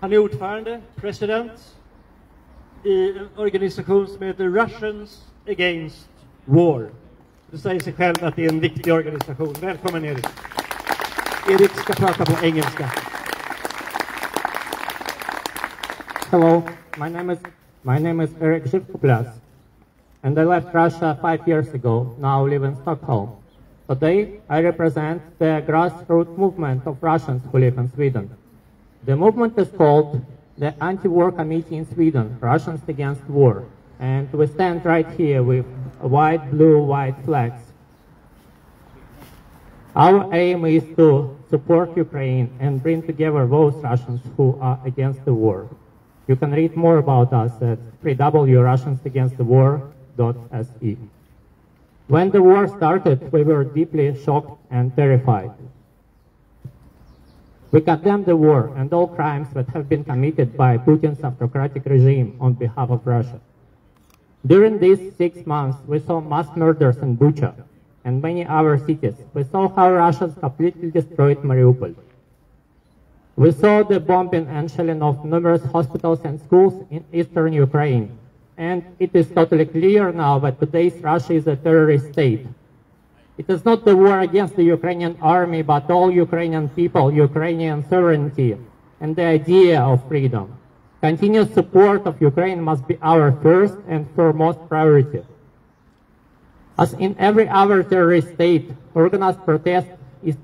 Han är ordförande, president, i en organisation som heter Russians Against War. Det säger sig själv att det är en viktig organisation. Välkommen Erik. Erik ska prata på engelska. Hello, my name is Erik Zhivkoplias, and I left Russia 5 years ago, now live in Stockholm. Today, I represent the grassroots movement of Russians who live in Sweden. The movement is called the Anti-War Committee in Sweden, Russians Against War, and we stand right here with white, blue, white flags. Our aim is to support Ukraine and bring together those Russians who are against the war. You can read more about us at www.russiansagainstthewar.se. When the war started, we were deeply shocked and terrified. We condemn the war and all crimes that have been committed by Putin's autocratic regime on behalf of Russia. During these 6 months, we saw mass murders in Bucha and many other cities. We saw how Russia completely destroyed Mariupol. We saw the bombing and shelling of numerous hospitals and schools in eastern Ukraine. And it is totally clear now that today's Russia is a terrorist state. It is not the war against the Ukrainian army, but all Ukrainian people, Ukrainian sovereignty, and the idea of freedom. Continuous support of Ukraine must be our first and foremost priority. As in every other terrorist state, organized protest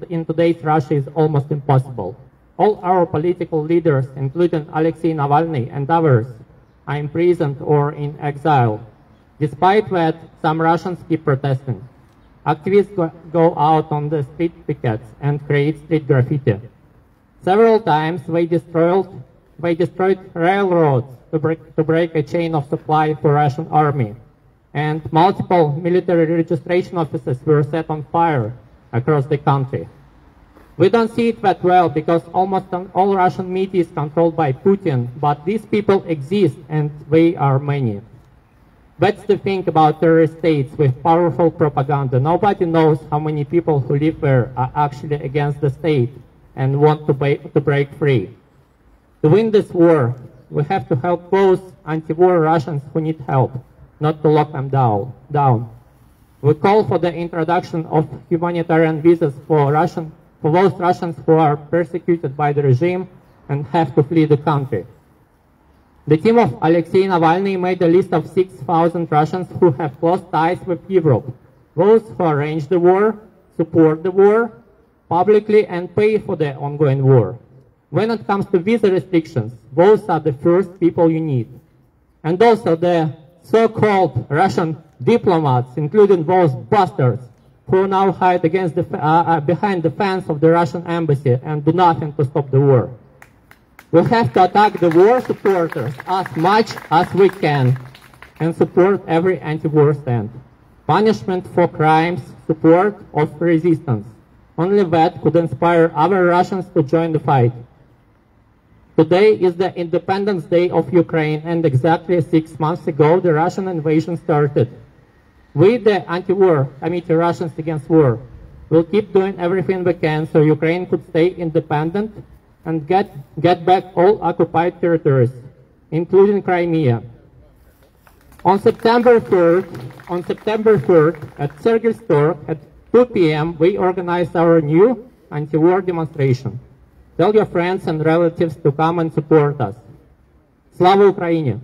in today's Russia is almost impossible. All our political leaders, including Alexei Navalny and others, are imprisoned or in exile. Despite that, some Russians keep protesting. Activists go out on the street pickets and create street graffiti. Several times they destroyed railroads to break a chain of supply for Russian army. And multiple military registration offices were set on fire across the country. We don't see it that well because almost all Russian media is controlled by Putin, but these people exist and they are many. That's the thing about terrorist states with powerful propaganda. Nobody knows how many people who live there are actually against the state and want to break free. To win this war, we have to help those anti-war Russians who need help, not to lock them down. We call for the introduction of humanitarian visas for those Russians who are persecuted by the regime and have to flee the country. The team of Alexei Navalny made a list of 6,000 Russians who have close ties with Europe, those who arrange the war, support the war, publicly and pay for the ongoing war. When it comes to visa restrictions, those are the first people you need. And also the so-called Russian diplomats, including those bastards who now hide behind the fence of the Russian embassy and do nothing to stop the war. We have to attack the war supporters as much as we can and support every anti-war stand. Punishment for crimes, support of resistance. Only that could inspire other Russians to join the fight. Today is the Independence Day of Ukraine, and exactly 6 months ago the Russian invasion started. We, the Anti-War Committee Russians Against War, will keep doing everything we can so Ukraine could stay independent and get back all occupied territories, including Crimea. On September 3rd at Sergei Store at 2 p.m., we organized our new anti-war demonstration. Tell your friends and relatives to come and support us. Slava Ukraini!